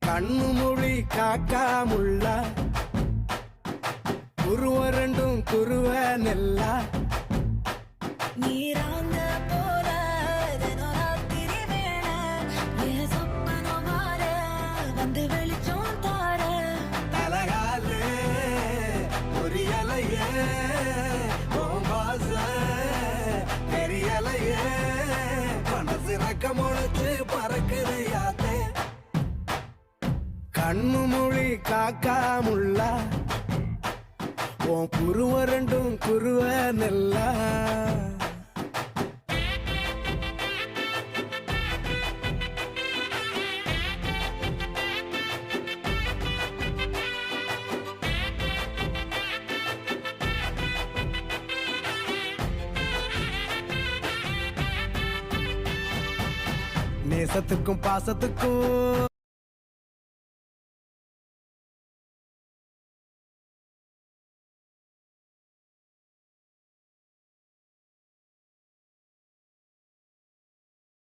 கண்ணு மொழி காக்காமுள்ள குருவ ரெண்டும் குருவ நெல்லா நீராங்க போல தினராத்திரி வேண என் சொப்பனம் மாற வந்து வெளிச்சம் தார தலகாலே பொரியலையே ஓம்பாச பெரியலையே மனசு ரக்க முளைச்சு பறக்குது யாத்தே கண்ணு மொழி காக்காமுள்ள உன் குருவ ரெண்டும் குருவ நெல்லா நேசத்துக்கும் பாசத்துக்கும்